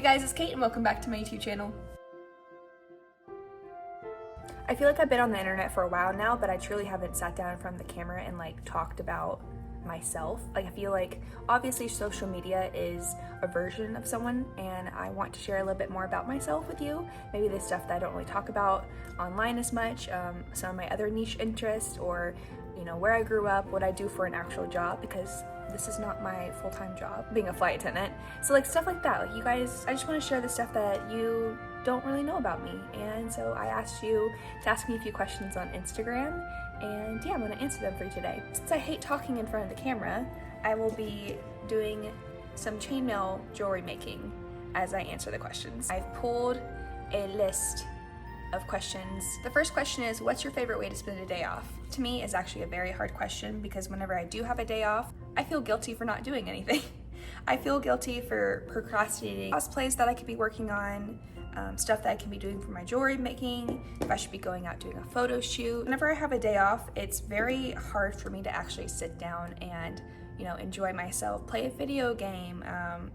Hey guys, it's Kate and welcome back to my YouTube channel. I feel like I've been on the internet for a while now, but I truly haven't sat down in front of the camera and talked about myself. I feel like obviously social media is a version of someone, and I want to share a little bit more about myself with you. Maybe the stuff that I don't really talk about online as much, some of my other niche interests, or where I grew up, what I do for an actual job, because this is not my full-time job, being a flight attendant. So stuff like that. You guys, I just want to share the stuff that you don't really know about me. And so I asked you to ask me a few questions on Instagram, and yeah, I'm going to answer them for you today. Since I hate talking in front of the camera, I will be doing some chainmail jewelry making as I answer the questions. I've pulled a list of questions. The first question is, what's your favorite way to spend a day off? To me, is actually a very hard question because whenever I do have a day off, I feel guilty for not doing anything. I feel guilty for procrastinating cosplays that I could be working on, stuff that I can be doing for my jewelry making, if I should be going out doing a photo shoot. Whenever I have a day off, it's very hard for me to actually sit down and enjoy myself, play a video game,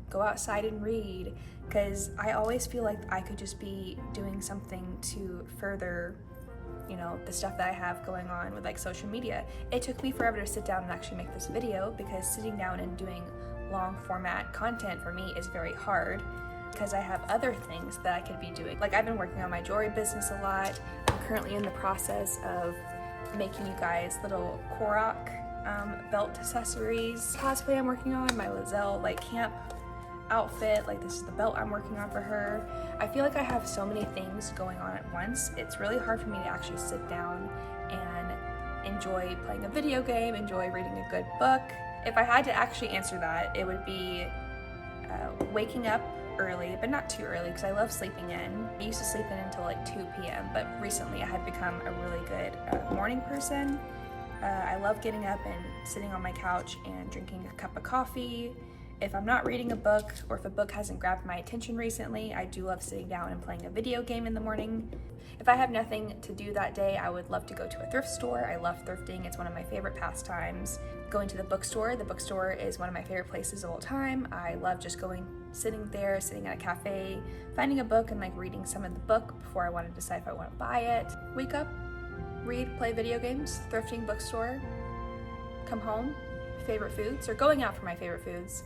go outside and read, because I always feel like I could just be doing something to further the stuff that I have going on with social media. It took me forever to sit down and actually make this video because sitting down and doing long format content for me is very hard because I have other things that I could be doing. I've been working on my jewelry business a lot. I'm currently in the process of making you guys little Korok belt accessories. Cosplay I'm working on, my Zelda camp outfit, this is the belt I'm working on for her. I feel like I have so many things going on at once. It's really hard for me to actually sit down and enjoy playing a video game, enjoy reading a good book. If I had to actually answer that, it would be waking up early, but not too early because I love sleeping in. I used to sleep in until 2 p.m., but recently I had become a really good morning person. I love getting up and sitting on my couch and drinking a cup of coffee. If I'm not reading a book, or if a book hasn't grabbed my attention recently, I do love sitting down and playing a video game in the morning. If I have nothing to do that day, I would love to go to a thrift store. I love thrifting. It's one of my favorite pastimes. Going to the bookstore is one of my favorite places of all time. I love just sitting there, sitting at a cafe, finding a book and reading some of the book before I want to decide if I want to buy it. Wake up, read, play video games, thrifting, bookstore, come home, favorite foods, or going out for my favorite foods,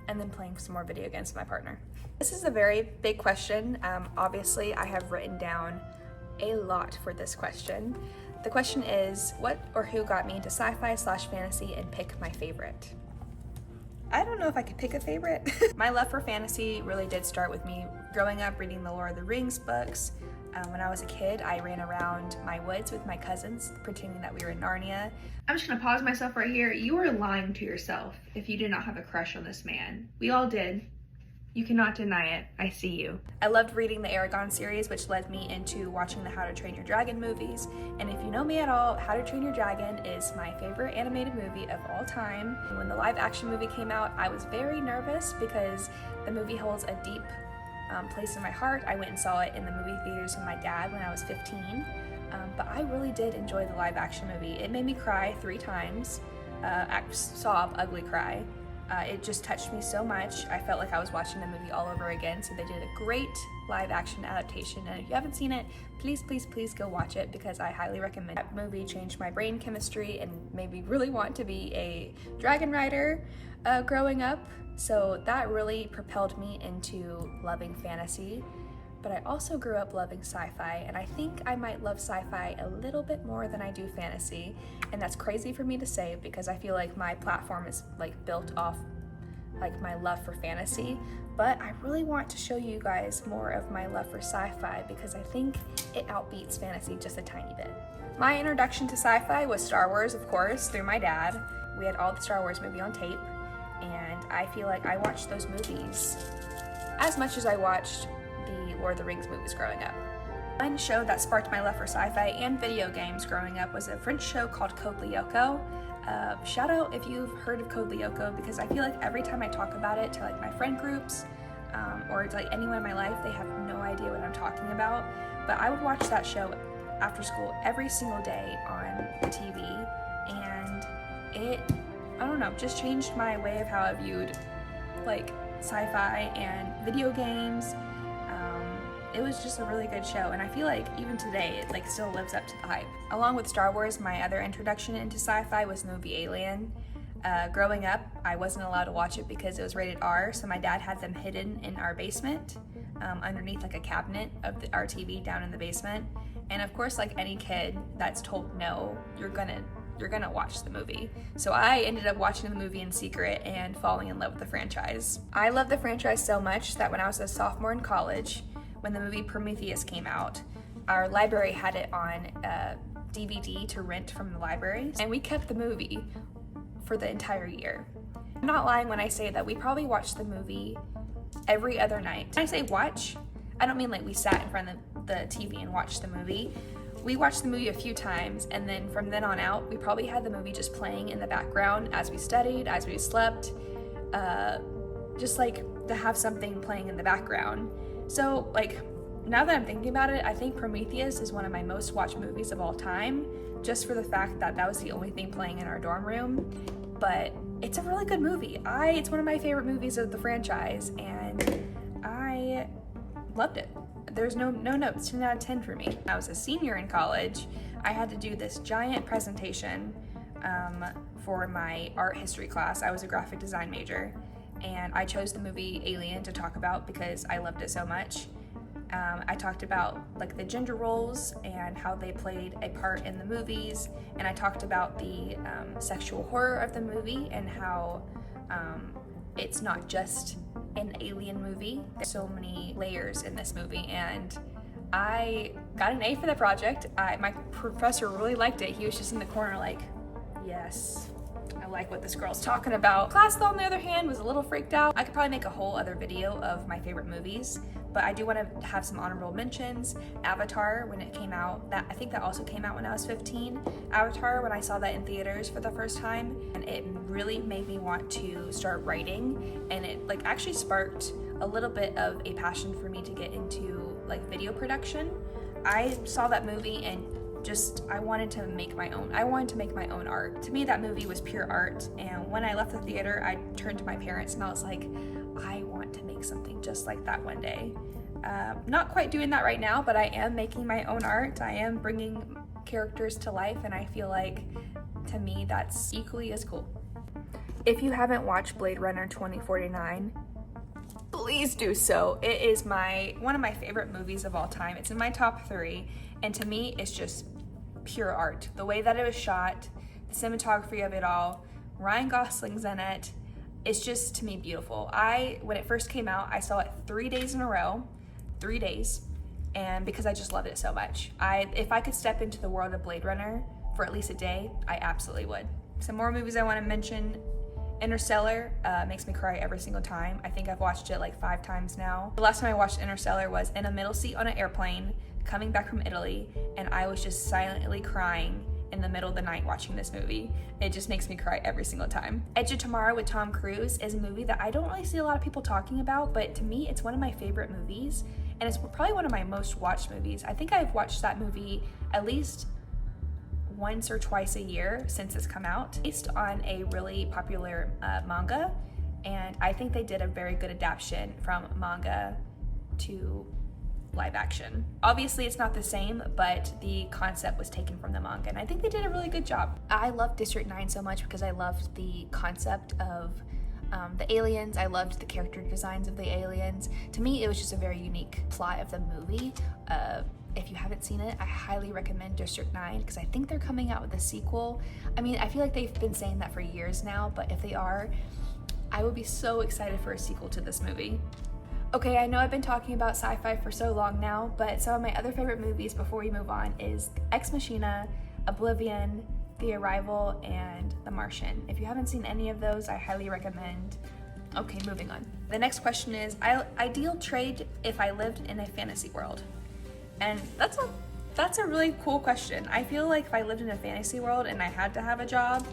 and then playing some more video games with my partner. This is a very big question. Obviously, I have written down a lot for this question. The question is, what or who got me into sci-fi/fantasy, and pick my favorite? I don't know if I could pick a favorite. My love for fantasy really did start with me growing up reading the Lord of the Rings books. When I was a kid, I ran around my woods with my cousins, pretending that we were in Narnia. I'm just gonna pause myself right here. You are lying to yourself if you did not have a crush on this man. We all did. You cannot deny it. I see you. I loved reading the Aragon series, which led me into watching the How to Train Your Dragon movies. And if you know me at all, How to Train Your Dragon is my favorite animated movie of all time. When the live action movie came out, I was very nervous because the movie holds a deep place in my heart. I went and saw it in the movie theaters with my dad when I was 15, but I really did enjoy the live action movie. It made me cry 3 times, sob, ugly cry. It just touched me so much. I felt like I was watching the movie all over again, so they did a great live action adaptation, and if you haven't seen it, please, please, please go watch it because I highly recommend it. That movie changed my brain chemistry and made me really want to be a dragon rider growing up. So that really propelled me into loving fantasy, but I also grew up loving sci-fi, and I think I might love sci-fi a little bit more than I do fantasy, and that's crazy for me to say because I feel like my platform is built off my love for fantasy, but I really want to show you guys more of my love for sci-fi because I think it outbeats fantasy just a tiny bit. My introduction to sci-fi was Star Wars, of course, through my dad. We had all the Star Wars movie on tape, and I feel like I watched those movies as much as I watched the Lord of the Rings movies growing up. One show that sparked my love for sci-fi and video games growing up was a French show called Code Lyoko. Shout out if you've heard of Code Lyoko because I feel like every time I talk about it to my friend groups or to anyone in my life, they have no idea what I'm talking about. But I would watch that show after school every single day on the TV, and it, I don't know, just changed my way of how I viewed sci-fi and video games. It was just a really good show, and I feel like even today it like still lives up to the hype. Along with Star Wars, my other introduction into sci-fi was the movie Alien. Growing up, I wasn't allowed to watch it because it was rated R, so my dad had them hidden in our basement, underneath like a cabinet of our TV down in the basement. And of course, like any kid that's told no, you're gonna watch the movie. So I ended up watching the movie in secret and falling in love with the franchise. I love the franchise so much that when I was a sophomore in college, when the movie Prometheus came out, our library had it on DVD to rent from the libraries, and we kept the movie for the entire year. I'm not lying when I say that we probably watched the movie every other night. When I say watch, I don't mean like we sat in front of the TV and watched the movie. We watched the movie a few times, and then from then on out, we probably had the movie just playing in the background as we studied, as we slept, just like to have something playing in the background. So like, now that I'm thinking about it, I think Prometheus is one of my most watched movies of all time, just for the fact that that was the only thing playing in our dorm room. But it's a really good movie. It's one of my favorite movies of the franchise, and I loved it. There's no notes, 10 out of 10 for me. When I was a senior in college, I had to do this giant presentation for my art history class. I was a graphic design major, and I chose the movie Alien to talk about because I loved it so much. I talked about like the gender roles and how they played a part in the movies, and I talked about the sexual horror of the movie and how it's not just an alien movie. There's so many layers in this movie, and I got an A for the project. My professor really liked it. He was just in the corner like, yes, I like what this girl's talking about. Class, though, on the other hand, was a little freaked out. I could probably make a whole other video of my favorite movies, but I do want to have some honorable mentions. Avatar, when it came out, I think that also came out when I was 15. Avatar, when I saw that in theaters for the first time, and it really made me want to start writing, and it like actually sparked a little bit of a passion for me to get into like video production. I saw that movie and I wanted to make my own. I wanted to make my own art. To me, that movie was pure art, and when I left the theater, I turned to my parents and I was like, I want to make something just like that one day. Not quite doing that right now, but I am making my own art. I am bringing characters to life, and I feel like, to me, that's equally as cool. If you haven't watched Blade Runner 2049, please do so. It is one of my favorite movies of all time. It's in my top 3, and to me, it's just pure art. The way that it was shot, the cinematography of it all, Ryan Gosling's in it. It's just, to me, beautiful. When it first came out, I saw it 3 days in a row, 3 days, and because I just loved it so much. If I could step into the world of Blade Runner for at least a day, I absolutely would. Some more movies I want to mention. Interstellar makes me cry every single time. I think I've watched it like 5 times now. The last time I watched Interstellar was in a middle seat on an airplane coming back from Italy, and I was just silently crying in the middle of the night watching this movie. It just makes me cry every single time. Edge of Tomorrow with Tom Cruise is a movie that I don't really see a lot of people talking about, but to me, it's one of my favorite movies, and it's probably one of my most watched movies. I think I've watched that movie at least once or twice a year since it's come out. Based on a really popular manga, and I think they did a very good adaptation from manga to live action. Obviously it's not the same, but the concept was taken from the manga, and I think they did a really good job. I love District 9 so much because I loved the concept of the aliens. I loved the character designs of the aliens. To me, it was just a very unique plot of the movie. If you haven't seen it, I highly recommend District 9 because I think they're coming out with a sequel. I mean, I feel like they've been saying that for years now, but if they are, I would be so excited for a sequel to this movie. Okay, I know I've been talking about sci-fi for so long now, but some of my other favorite movies before we move on is Ex Machina, Oblivion, The Arrival, and The Martian. If you haven't seen any of those, I highly recommend. Okay, moving on. The next question is, ideal trade if I lived in a fantasy world. And that's a really cool question. I feel like if I lived in a fantasy world and I had to have a job,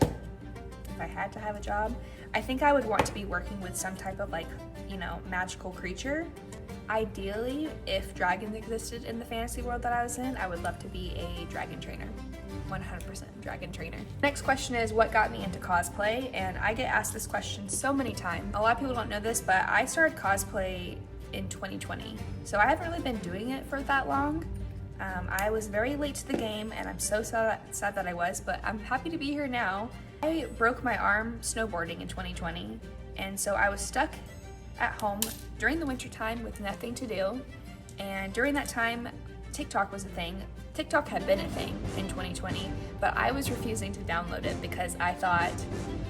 I think I would want to be working with some type of like you know, magical creature. Ideally, if dragons existed in the fantasy world that I was in, I would love to be a dragon trainer. 100% dragon trainer. Next question is, what got me into cosplay? And I get asked this question so many times. A lot of people don't know this, but I started cosplay in 2020. So I haven't really been doing it for that long. I was very late to the game, and I'm so sad that I was, but I'm happy to be here now. I broke my arm snowboarding in 2020, and so I was stuck at home during the winter time with nothing to do. And during that time, TikTok was a thing. TikTok had been a thing in 2020, but I was refusing to download it because I thought,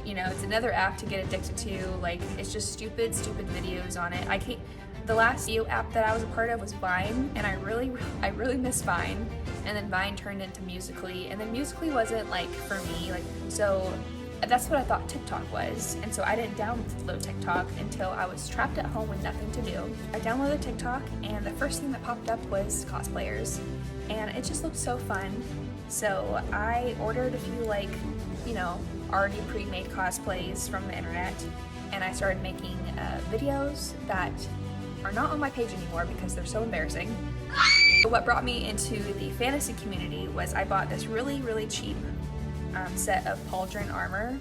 you know, it's another app to get addicted to. Like, it's just stupid videos on it. The last video app that I was a part of was Vine, and I really miss Vine. And then Vine turned into Musical.ly, and then Musical.ly wasn't like for me. Like, so that's what I thought TikTok was, and so I didn't download TikTok until I was trapped at home with nothing to do. I downloaded TikTok, and the first thing that popped up was cosplayers, and it just looked so fun. So I ordered a few, like, you know, already pre-made cosplays from the internet, and I started making videos that are not on my page anymore because they're so embarrassing. What brought me into the fantasy community was I bought this really cheap set of pauldron armor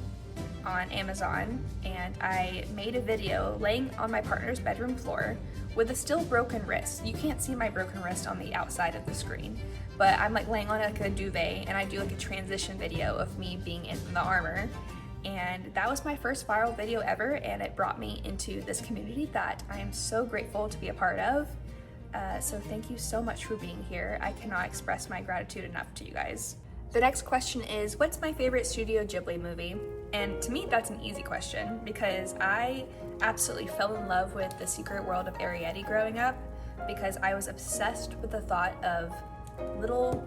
on Amazon, and I made a video laying on my partner's bedroom floor with a still broken wrist. You can't see my broken wrist on the outside of the screen, but I'm like laying on like a duvet, and I do like a transition video of me being in the armor. And that was my first viral video ever, and it brought me into this community that I am so grateful to be a part of. So thank you so much for being here. I cannot express my gratitude enough to you guys. The next question is, what's my favorite Studio Ghibli movie? And to me, that's an easy question because I absolutely fell in love with The Secret World of Arrietty growing up because I was obsessed with the thought of little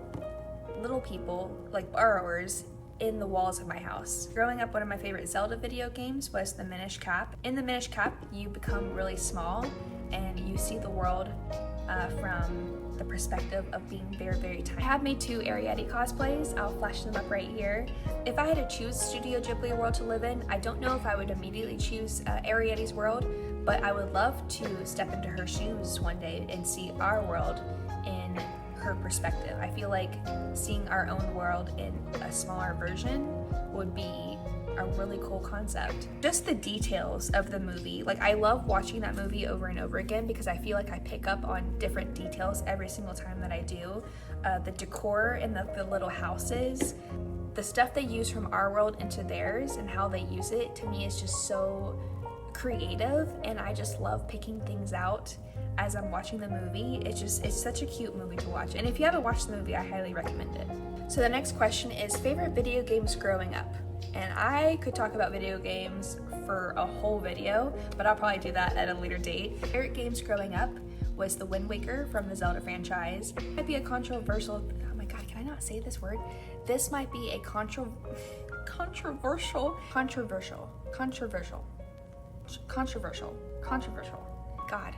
people, like borrowers, in the walls of my house. Growing up, one of my favorite Zelda video games was the Minish Cap. In the Minish Cap, you become really small and you see the world from the perspective of being very tiny. I have made 2 Arrietty cosplays. I'll flash them up right here. If I had to choose Studio Ghibli world to live in, I don't know if I would immediately choose Arrietty's world, but I would love to step into her shoes one day and see our world in her perspective. I feel like seeing our own world in a smaller version would be a really cool concept. Just the details of the movie, like I love watching that movie over and over again because I feel like I pick up on different details every single time that I do. The decor in the little houses, the stuff they use from our world into theirs and how they use it, to me is just so creative, and I just love picking things out as I'm watching the movie. It's such a cute movie to watch, and if you haven't watched the movie, I highly recommend it. So the next question is favorite video games growing up, and I could talk about video games for a whole video, but I'll probably do that at a later date. Favorite games growing up was the Wind Waker from the Zelda franchise. It might be a controversial, oh my god, can I not say this word? This might be a controversial. God.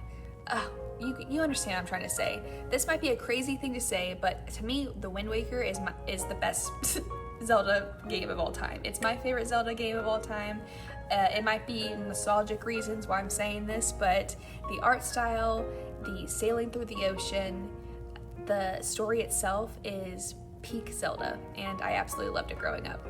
You understand what I'm trying to say. This might be a crazy thing to say, but to me, The Wind Waker is the best Zelda game of all time. It's my favorite Zelda game of all time. It might be nostalgic reasons why I'm saying this, but the art style, the sailing through the ocean, the story itself is peak Zelda, and I absolutely loved it growing up.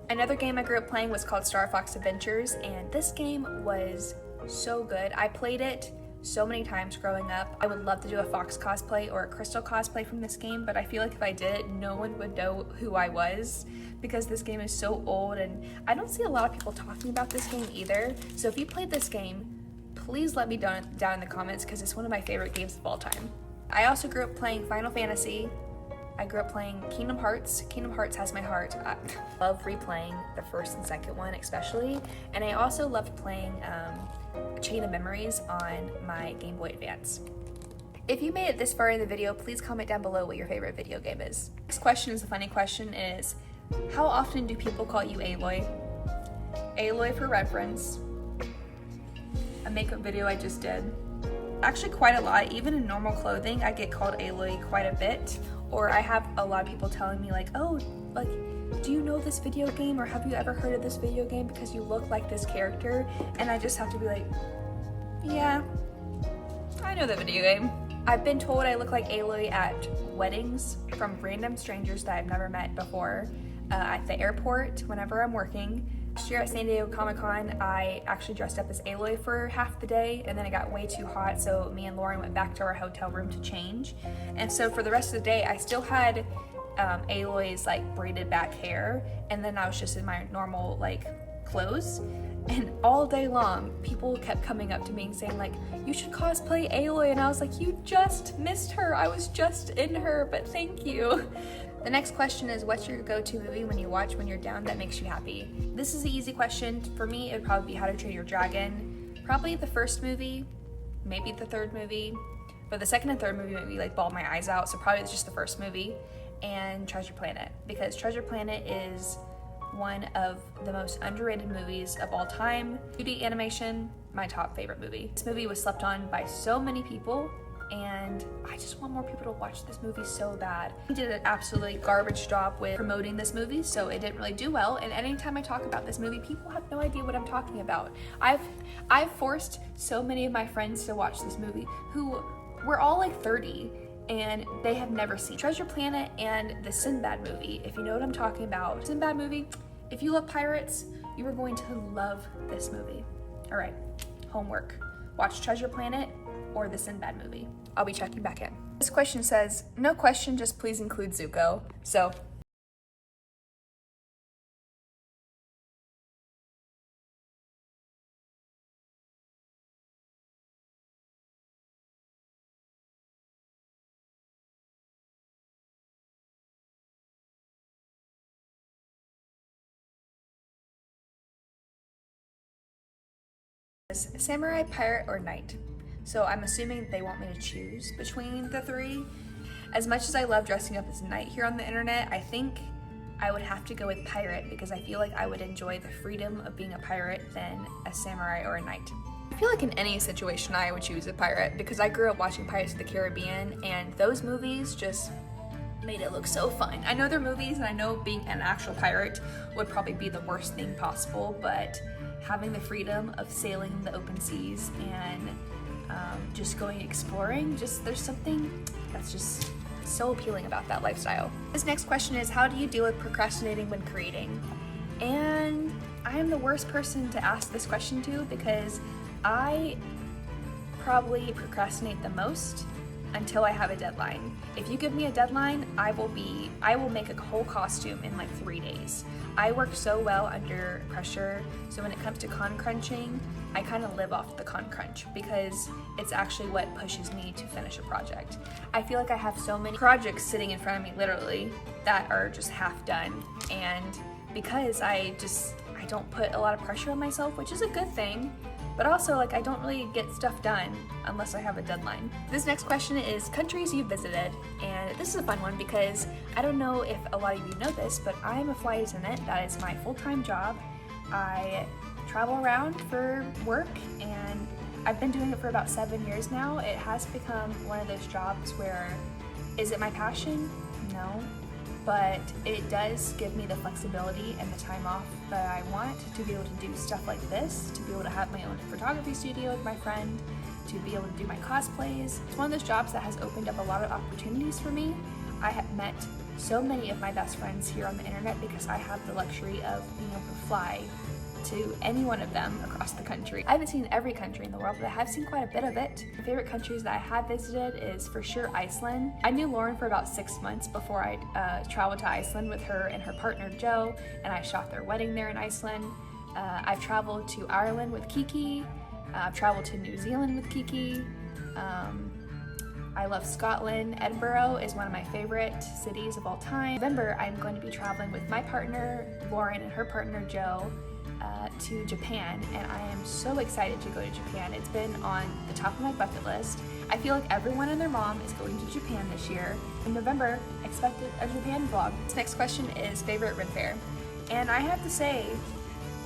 Another game I grew up playing was called Star Fox Adventures, and this game was so good. I played it so many times growing up. I would love to do a Fox cosplay or a Crystal cosplay from this game, but I feel like if I did it, no one would know who I was because this game is so old, and I don't see a lot of people talking about this game either. So if you played this game, please let me down in the comments because it's one of my favorite games of all time. I also grew up playing Final Fantasy. I grew up playing Kingdom Hearts. Kingdom Hearts has my heart. I love replaying the first and second one especially, and I also loved playing Chain of Memories on my Game Boy Advance. If you made it this far in the video, please comment down below what your favorite video game is. Next question is a funny question, is how often do people call you Aloy? Aloy for reference, a makeup video I just did. Actually quite a lot, even in normal clothing, I get called Aloy quite a bit. Or I have a lot of people telling me like, oh, like, do you know this video game, or have you ever heard of this video game because you look like this character? And I just have to be like, Yeah, I know the video game. I've been told I look like Aloy at weddings from random strangers that I've never met before, at the airport whenever I'm working. Last year at San Diego Comic-Con, I actually dressed up as Aloy for half the day, and then it got way too hot, so me and Lauren went back to our hotel room to change. And so for the rest of the day, I still had Aloy's like braided back hair, and then I was just in my normal like clothes. And all day long, people kept coming up to me and saying like, you should cosplay Aloy, and I was like, you just missed her, I was just in her, but thank you. The next question is, what's your go-to movie when you watch when you're down that makes you happy? This is an easy question. For me, it would probably be How to Train Your Dragon. Probably the first movie, maybe the third movie, but the second and third movie made me like bawl my eyes out, so probably it's just the first movie, and Treasure Planet, because Treasure Planet is one of the most underrated movies of all time. 2D animation, my top favorite movie. This movie was slept on by so many people, and I just want more people to watch this movie so bad. He did an absolutely garbage job with promoting this movie, so it didn't really do well, and anytime I talk about this movie, people have no idea what I'm talking about. I've forced so many of my friends to watch this movie who were all like 30, and they have never seen Treasure Planet and the Sinbad movie. If you know what I'm talking about, Sinbad movie, if you love pirates, you are going to love this movie. All right, homework. Watch Treasure Planet or the Sinbad movie. I'll be checking back in. This question says, no question, just please include Zuko. So, samurai, pirate, or knight. So I'm assuming they want me to choose between the three. As much as I love dressing up as a knight here on the internet, I think I would have to go with pirate because I feel like I would enjoy the freedom of being a pirate than a samurai or a knight. I feel like in any situation I would choose a pirate because I grew up watching Pirates of the Caribbean, and those movies just made it look so fun. I know they're movies, and I know being an actual pirate would probably be the worst thing possible, but having the freedom of sailing the open seas and just going exploring, there's something that's just so appealing about that lifestyle. This next question is, how do you deal with procrastinating when creating? And I am the worst person to ask this question to because I probably procrastinate the most until I have a deadline. If you give me a deadline, I will make a whole costume in like 3 days. I work so well under pressure, so when it comes to con crunching, I kind of live off the con crunch because it's actually what pushes me to finish a project. I feel like I have so many projects sitting in front of me literally that are just half done, and because I don't put a lot of pressure on myself, which is a good thing, but also like I don't really get stuff done unless I have a deadline. This next question is countries you've visited, and this is a fun one because I don't know if a lot of you know this, but I'm a flight attendant. That is my full-time job. I travel around for work, and I've been doing it for about 7 years now. It has become one of those jobs where, is it my passion? No. But it does give me the flexibility and the time off that I want to be able to do stuff like this, to be able to have my own photography studio with my friend, to be able to do my cosplays. It's one of those jobs that has opened up a lot of opportunities for me. I have met so many of my best friends here on the internet because I have the luxury of being able to fly to any one of them across the country. I haven't seen every country in the world, but I have seen quite a bit of it. My favorite countries that I have visited is for sure Iceland. I knew Lauren for about 6 months before I traveled to Iceland with her and her partner Joe, and I shot their wedding there in Iceland. I've traveled to Ireland with Kiki. I've traveled to New Zealand with Kiki. I love Scotland. Edinburgh is one of my favorite cities of all time. In November, I'm going to be traveling with my partner Lauren and her partner Joe to Japan, and I am so excited to go to Japan. It's been on the top of my bucket list. I feel like everyone and their mom is going to Japan this year. In November, expect a Japan vlog. This next question is favorite Ren fair, and I have to say,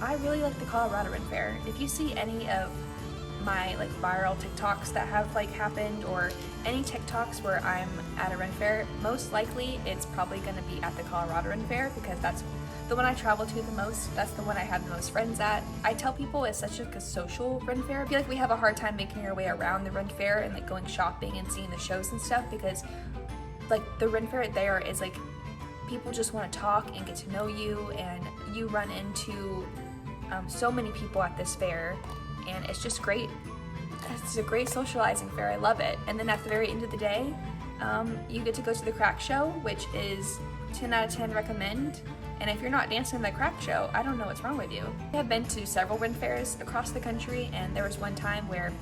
I really like the Colorado Ren fair. If you see any of my like viral TikToks that have like happened, or any TikToks where I'm at a Ren fair, most likely it's probably going to be at the Colorado Ren fair because that's the one I travel to the most. That's the one I have the most friends at. I tell people it's such like a social Ren fair. I feel like we have a hard time making our way around the Ren fair and like going shopping and seeing the shows and stuff, because like the Ren fair there is like people just want to talk and get to know you, and you run into so many people at this fair, and it's just great. It's a great socializing fair. I love it. And then at the very end of the day, you get to go to the crack show, which is 10 out of 10 recommend. And if you're not dancing in the crack show, I don't know what's wrong with you. I have been to several Ren fairs across the country, and there was one time where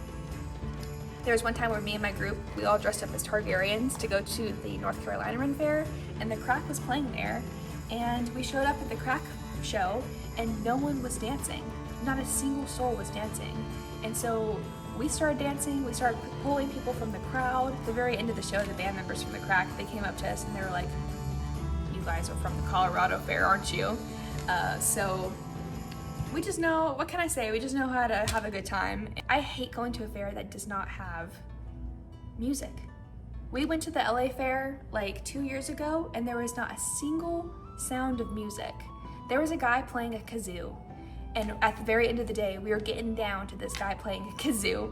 me and my group, we all dressed up as Targaryens to go to the North Carolina Ren fair, and the crack was playing there, and we showed up at the crack show and no one was dancing. Not a single soul was dancing. And so we started dancing, we started pulling people from the crowd. At the very end of the show, the band members from the crack, they came up to us and they were like, "You guys are from the Colorado Fair, aren't you?" So we just know, what can I say? We just know how to have a good time. I hate going to a fair that does not have music. We went to the LA fair like 2 years ago and there was not a single sound of music. There was a guy playing a kazoo, and at the very end of the day, we were getting down to this guy playing a kazoo.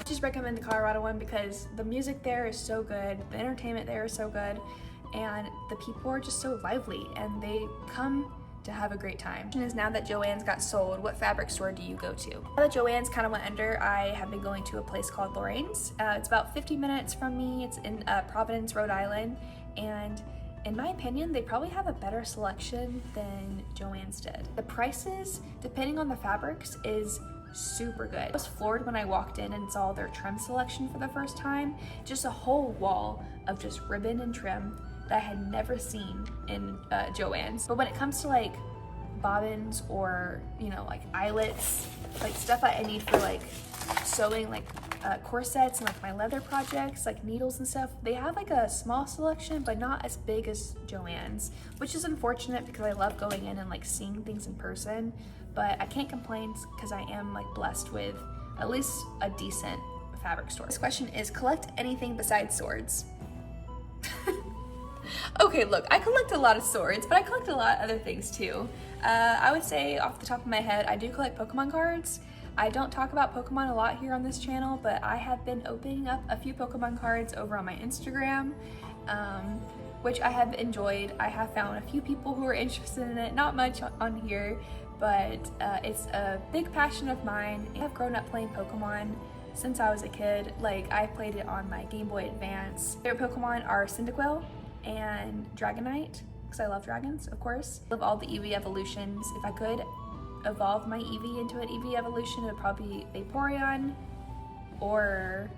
Just recommend the Colorado one because the music there is so good, the entertainment there is so good, and the people are just so lively and they come to have a great time. Is now that Joann's got sold, what fabric store do you go to? Now that Joann's kind of went under, I have been going to a place called Lorraine's. It's about 50 minutes from me. It's in Providence, Rhode Island, and in my opinion, they probably have a better selection than Joann's did. The prices, depending on the fabrics, is super good. I was floored when I walked in and saw their trim selection for the first time. Just a whole wall of just ribbon and trim that I had never seen in Joann's. But when it comes to like bobbins or, you know, like eyelets, like stuff that I need for like sewing like corsets and like my leather projects, like needles and stuff, they have like a small selection but not as big as Joann's, which is unfortunate because I love going in and like seeing things in person. But I can't complain because I am like blessed with at least a decent fabric store. This question is, collect anything besides swords? Okay, look, I collect a lot of swords, but I collect a lot of other things too. I would say off the top of my head, I do collect Pokemon cards. I don't talk about Pokemon a lot here on this channel, but I have been opening up a few Pokemon cards over on my Instagram, which I have enjoyed. I have found a few people who are interested in it, not much on here, but it's a big passion of mine. I have grown up playing Pokemon since I was a kid. Like, I played it on my Game Boy Advance. Favorite Pokemon are Cyndaquil and Dragonite, because I love dragons, of course. I love all the Eevee evolutions. If I could evolve my Eevee into an Eevee evolution, it would probably be Vaporeon or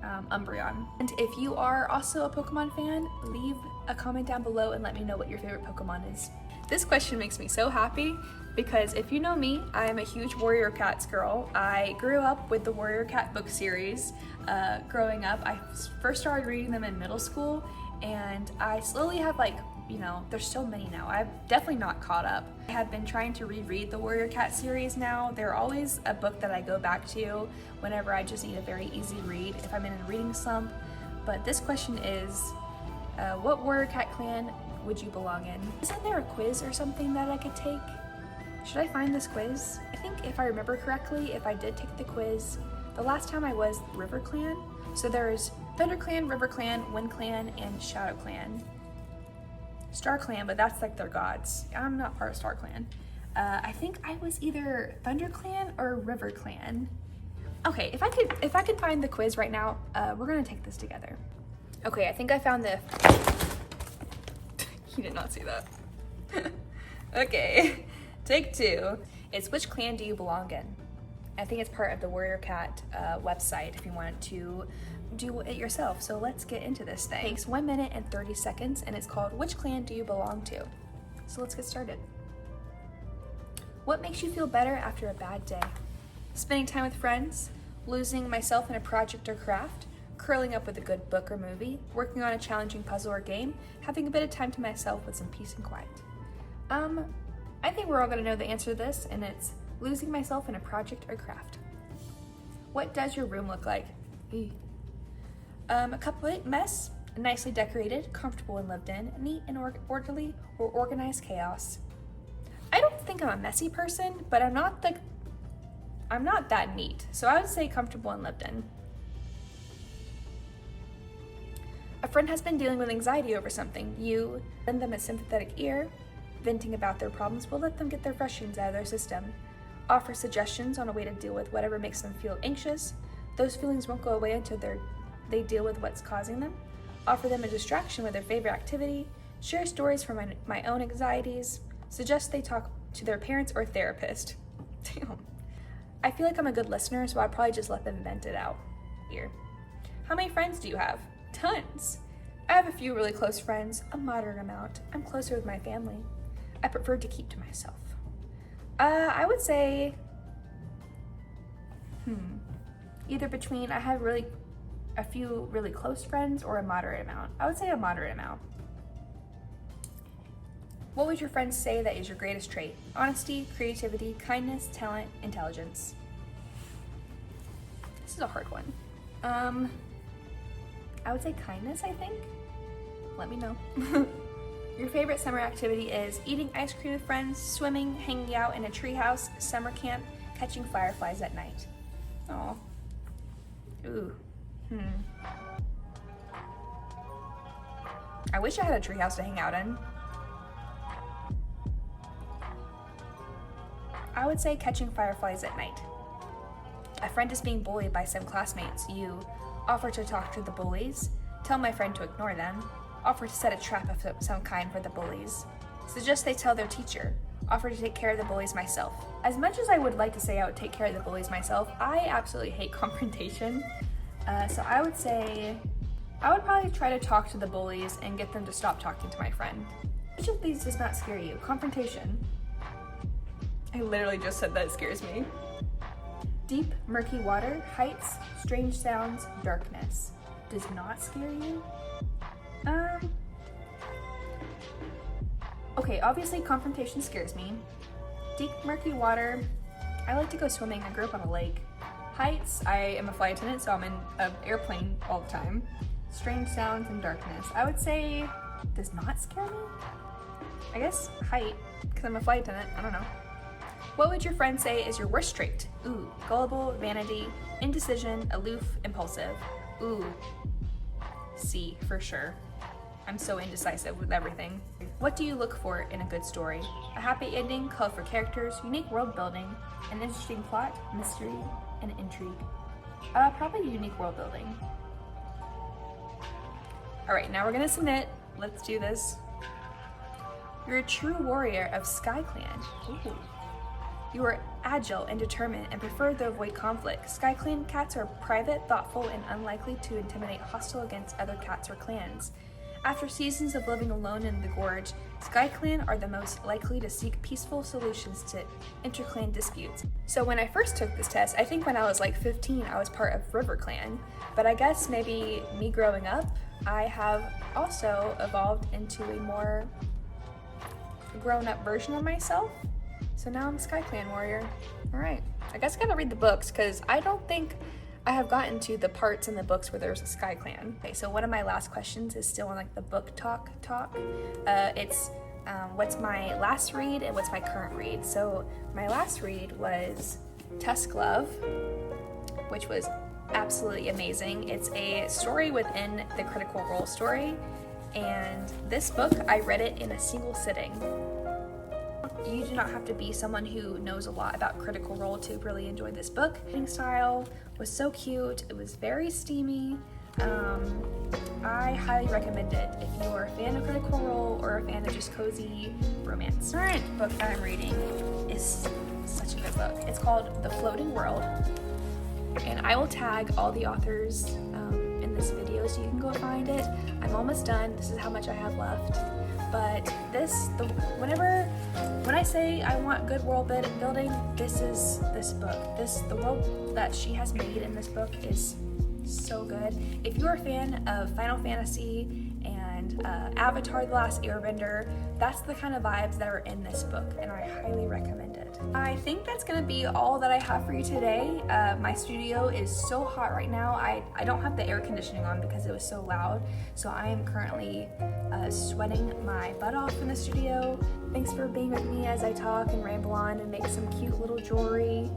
Umbreon. And if you are also a Pokemon fan, leave a comment down below and let me know what your favorite Pokemon is. This question makes me so happy because if you know me, I am a huge Warrior Cats girl. I grew up with the Warrior Cat book series. Growing up, I first started reading them in middle school, and I slowly have like, you know, there's so many now. I've definitely not caught up. I have been trying to reread the Warrior Cat series now. They're always a book that I go back to whenever I just need a very easy read, if I'm in a reading slump. But this question is, what Warrior Cat clan would you belong in? Isn't there a quiz or something that I could take? Should I find this quiz? I think if I remember correctly, if I did take the quiz, the last time I was River Clan. So there's Thunder Clan, River Clan, Wind Clan, and Shadow Clan. Star Clan, but that's like their gods. I'm not part of Star Clan. I think I was either Thunder Clan or River Clan. Okay, if I could find the quiz right now, we're gonna take this together. Okay, I think I found the. You did not see that. Okay, take two. It's which clan do you belong in? I think it's part of the Warrior Cat website if you wanted to do it yourself. So let's get into this thing. It takes 1 minute and 30 seconds and it's called Which Clan Do You Belong To? So let's get started. What makes you feel better after a bad day? Spending time with friends, losing myself in a project or craft, curling up with a good book or movie, working on a challenging puzzle or game, having a bit of time to myself with some peace and quiet. I think we're all gonna know the answer to this, and it's losing myself in a project or craft. What does your room look like? A complete mess, nicely decorated, comfortable and lived in, neat and orderly, or organized chaos. I don't think I'm a messy person, but I'm not that neat, so I would say comfortable and lived in. A friend has been dealing with anxiety over something. You lend them a sympathetic ear. Venting about their problems will let them get their frustrations out of their system. Offer suggestions on a way to deal with whatever makes them feel anxious. Those feelings won't go away until they deal with what's causing them. Offer them a distraction with their favorite activity. Share stories from my own anxieties. Suggest they talk to their parents or therapist. Damn. I feel like I'm a good listener, so I'd probably just let them vent it out here. How many friends do you have? Tons. I have a few really close friends, a moderate amount. I'm closer with my family. I prefer to keep to myself. I would say, either between I have a few really close friends or a moderate amount. I would say a moderate amount. What would your friends say that is your greatest trait? Honesty, creativity, kindness, talent, intelligence. This is a hard one. I would say kindness, I think. Let me know. Your favorite summer activity is eating ice cream with friends, swimming, hanging out in a treehouse, summer camp, catching fireflies at night. Aw. Ooh. I wish I had a treehouse to hang out in. I would say catching fireflies at night. A friend is being bullied by some classmates. You offer to talk to the bullies, tell my friend to ignore them, offer to set a trap of some kind for the bullies, suggest they tell their teacher, offer to take care of the bullies myself. As much as I would like to say I would take care of the bullies myself, I absolutely hate confrontation. So I would say, I would probably try to talk to the bullies and get them to stop talking to my friend. Which of these does not scare you? Confrontation. I literally just said that it scares me. Deep, murky water, heights, strange sounds, darkness. Does not scare you? Okay, obviously confrontation scares me. Deep, murky water, I like to go swimming. I grew up on a lake. Heights, I am a flight attendant, so I'm in an airplane all the time. Strange sounds and darkness. I would say does not scare me? I guess height, because I'm a flight attendant. I don't know. What would your friend say is your worst trait? Ooh, gullible, vanity, indecision, aloof, impulsive. Ooh, C for sure. I'm so indecisive with everything. What do you look for in a good story? A happy ending, colorful characters, unique world building, an interesting plot, mystery, and intrigue. Probably unique world building. All right, now we're gonna submit. Let's do this. You're a true warrior of Sky Clan. Ooh. You are agile and determined and prefer to avoid conflict. Sky Clan cats are private, thoughtful, and unlikely to intimidate hostile against other cats or clans. After seasons of living alone in the gorge, Sky Clan are the most likely to seek peaceful solutions to inter-clan disputes. So when I first took this test, I think when I was like 15, I was part of River Clan. But I guess maybe me growing up, I have also evolved into a more grown-up version of myself. So now I'm a Sky Clan warrior. All right, I guess I gotta read the books because I don't think I have gotten to the parts in the books where there's a Sky Clan. Okay, so one of my last questions is still on like the book talk. It's what's my last read and what's my current read. So my last read was Tusk Love, which was absolutely amazing. It's a story within the Critical Role story, and this book, I read it in a single sitting. You do not have to be someone who knows a lot about Critical Role to really enjoy this book. The writing style was so cute. It was very steamy. I highly recommend it if you are a fan of Critical Role or a fan of just cozy romance. The current book that I'm reading is such a good book. It's called The Floating World, and I will tag all the authors in this video so you can go find it. I'm almost done. This is how much I have left. But when I say I want good world building, this is this book. The world that she has made in this book is so good. If you're a fan of Final Fantasy and and Avatar: The Last Airbender. That's the kind of vibes that are in this book, and I highly recommend it. I think that's gonna be all that I have for you today. My studio is so hot right now. I don't have the air conditioning on because it was so loud, so I am currently sweating my butt off in the studio. Thanks for being with me as I talk and ramble on and make some cute little jewelry.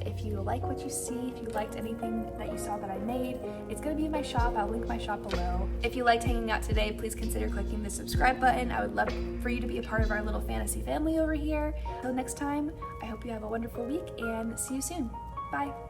If you like what you see, if you liked anything that you saw that I made, it's gonna be in my shop. I'll link my shop below. If you liked hanging out today, please consider clicking the subscribe button. I would love for you to be a part of our little fantasy family over here. Until next time, I hope you have a wonderful week and see you soon. Bye.